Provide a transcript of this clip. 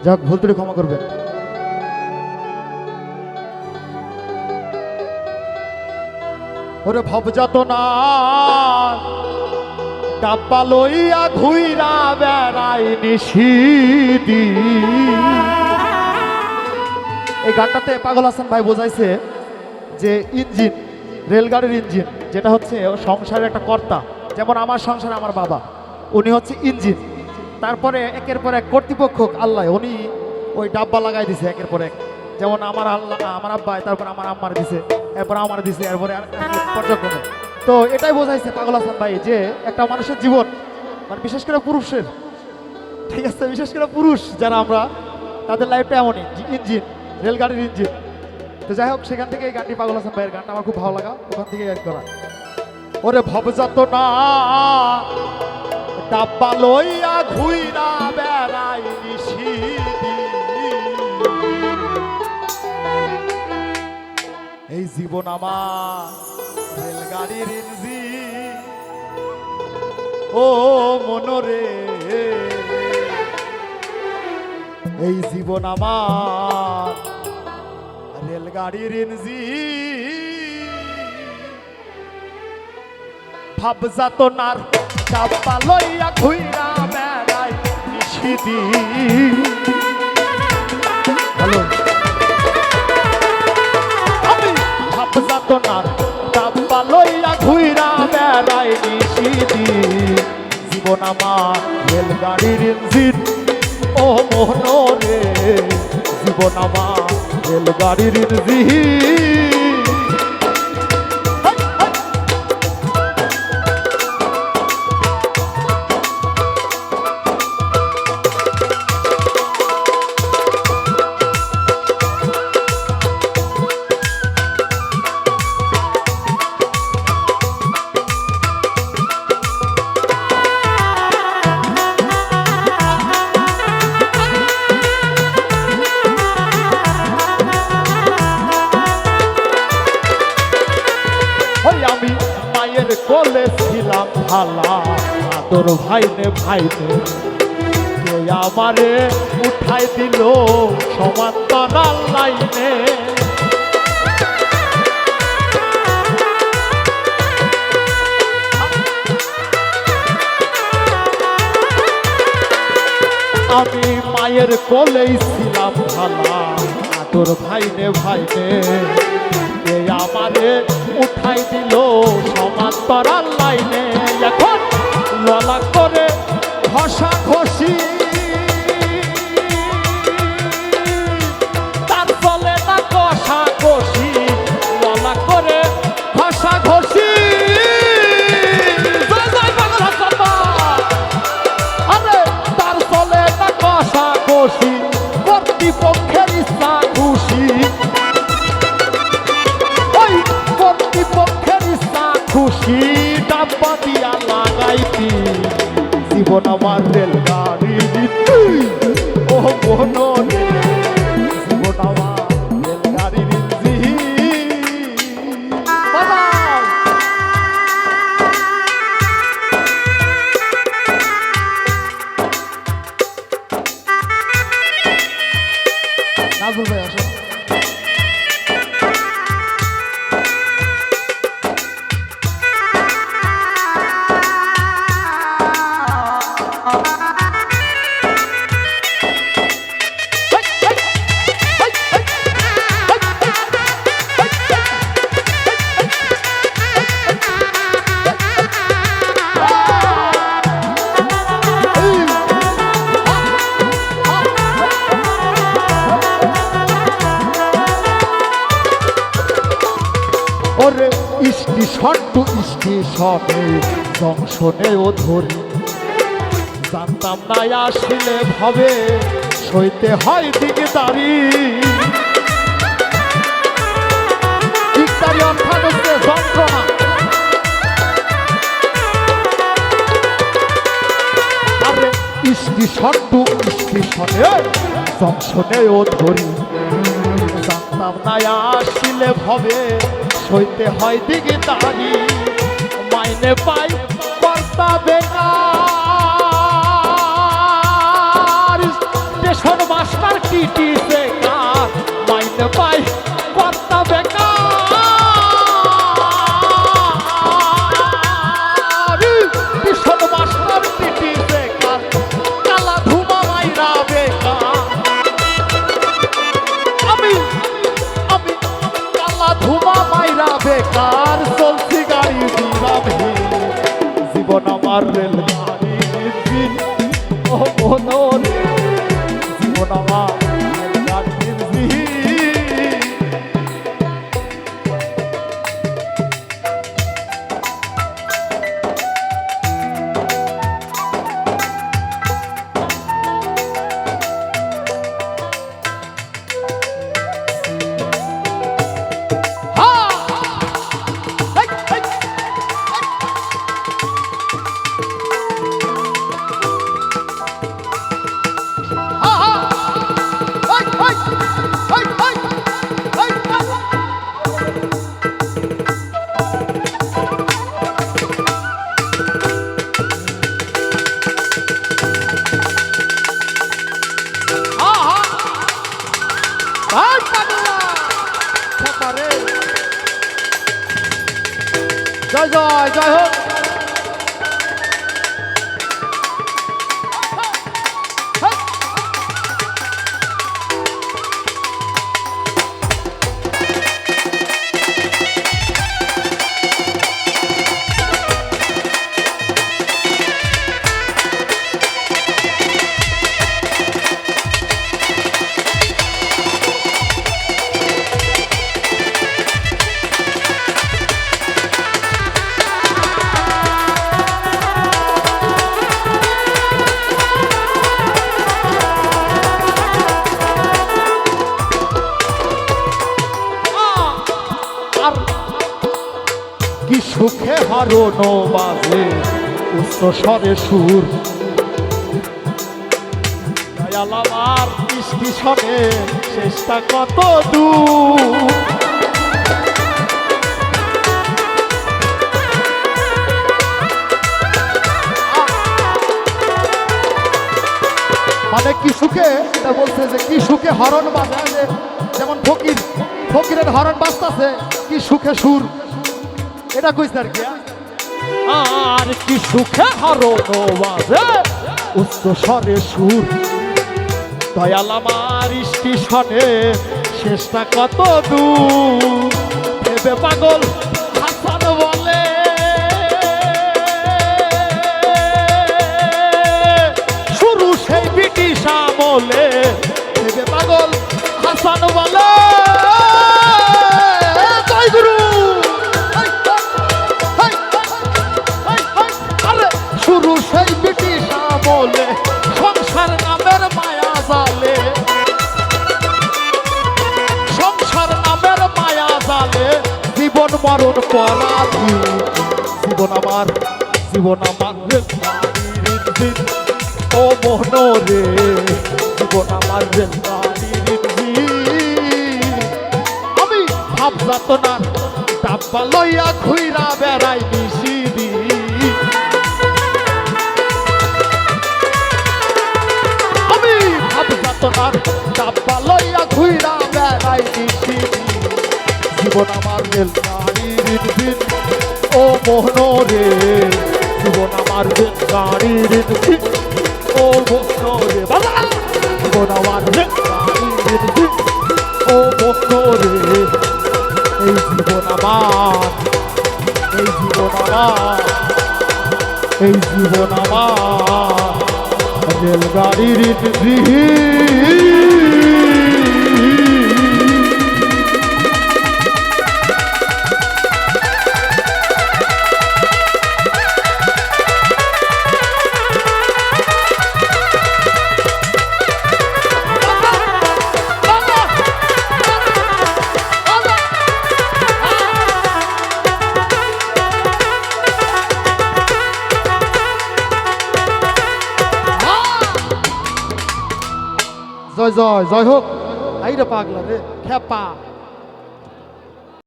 যাক, ভুল ত্রুটি ক্ষমা করবেন। ওরে ভব যত না ডাব্বা লইয়া ঘুইরা বেড়াই নিশিদি। এই গানটাতে পাগল হাসান ভাই বোঝাইছে যে ইঞ্জিন, রেলগাড়ির ইঞ্জিন যেটা হচ্ছে সংসারের একটা কর্তা, যেমন আমার সংসারে আমার বাবা, উনি হচ্ছে ইঞ্জিন। তারপরে একের পর এক কর্তৃপক্ষ আল্লাহ, উনি ওই ডাব্বা লাগাই দিছে একের পর এক। যেমন আমার আল্লাহ, আমার আব্বাই, তারপর আমার আম্মার দিছে, এরপর আমার দিছে, এরপরে পর্যায়ক্রমে। তো এটাই বোঝাইছে পাগল হাসান ভাই যে একটা মানুষের জীবন, মানে বিশেষ করে পুরুষের, ঠিক আছে, বিশেষ করে পুরুষ যারা আমরা, তাদের লাইফটা এমনই ইঞ্জিন, রেলগাড়ির ইঞ্জিন। তো যাই হোক, সেখান থেকে এই গানটি, পাগল হাসান ভাইয়ের গানটা আমার খুব ভালো লাগা, ওখান থেকে অ্যাড করা। ওরে ভবজাত না ডাব্বা লইয়া ঘুইরা বেড়াই নিশিদি, এই জীবন আমার রেলগাড়ির ইঞ্জিন। ও মনরে, এই জীবন আমার রেলগাড়ির ইঞ্জিন। ভাবজাত নার ডাব্বা লইয়া ঘুইরা বেড়াই নিশিদি। হ্যালো, আমি ভাবজাত নার ডাব্বা লইয়া ঘুইরা বেড়াই নিশিদি, জীবন আমার রেলগাড়ির ইঞ্জিন। ও মোহনরে, জীবন আমার রেলগাড়ির ইঞ্জিন। বলেছিলাম ভালা আদর ভাইনে ভাইনে, কে আমারে উঠাই দিল সমান্তরাল লাইনে। আমি মায়ের কোলেই ছিলাম ভালা আদর ভাইনে ভাইনে, কে আমারে উঠাই দিল সমান্তরাল লাইনে। এখন ললা করে ঘষা ঘষি, তার চলে না কষা ঘষি, ললা করে ঘষা ঘষি। আরে তার চলে না কষা ঘষি, কর্তৃপক্ষের ইচ্ছা খুশি, খুশি ডাব্বা দিয়া লাগাইতি, জীবন আমার রেলগাড়ি। ও মনরে, জীবন আমার রেলগাড়ির ইঞ্জিন। নাজমুল ভাই আসেন। ওরে স্টেশন টু স্টেশনে জংশনেও ধরি, জানতাম না আসলে ভাবে সইতে হয় দিকদারি। দিকদারি অর্থাৎ হচ্ছে যন্ত্রণা। আরে স্টেশন টু স্টেশনে জংশনেও ধরি, জানতাম না আসলে ভাবে সইতে হয় দিকদারি। মাইনে পাই কর্তা বেকার, স্টেশন মাস্টার পিটিছে কার মাইনে পাই কর্তা বেকার ভীষণ মাস্টার পিটিছে কার কালা ধুমা মাইরা বেকার আমি আমি কালা ধুমা মাইরা বেকার চলছি গাড়ি দিলাম জীবন আমার রেল গাড়ি ও মনোর জীবন আমার রেল গাড়ির জয় জয় জয় হোক কি সুখে হারানো বাজে উচ্চ স্বরে সুর দয়াল আমার স্টেশনে শেষটা কত দূর মানে কি সুখে এটা বলছে যে কি সুখে হরণ বাজে যেমন ফকিরের হরণ বাজতেছে কি সুখে সুর এটা কইছে আর কি আর কি সুখে হারানো বাজে উচ্চ স্বরে সুর দয়াল আমার স্টেশনে শেষটা কত দূর ভেবে পাগল হাসান বলে শুরু সেই ব্রিটিশ আমলে ভেবে পাগল হাসান বলে জয় গুরু শুরু সেই ব্রিটিশ আমলে সংসার নামের মায়া জালে সংসার নামের মায়া জালে জীবন মরণ পরাধীন জীবন আমার ও মনোরে জীবন আমার আমি ভাব যাতনার ডাব্বা লইয়া ঘুইরা বেড়াই নিশিদি তোমার ডাব্বা লইয়া ঘুইরা বেড়াই দিছি জীবন আমার রেল গাড়ির দিন ও মোহনরে জীবন আমার রেল গাড়ির দিন ও মোহনরে জীবন আমার রেল গাড়ির দিন ও মোহনরে এই জীবন আমার এই জীবন আমার এই জীবন আমার রেলগাড়ির জয় জয় জয় হোক আইরে পাগলা রে খেপা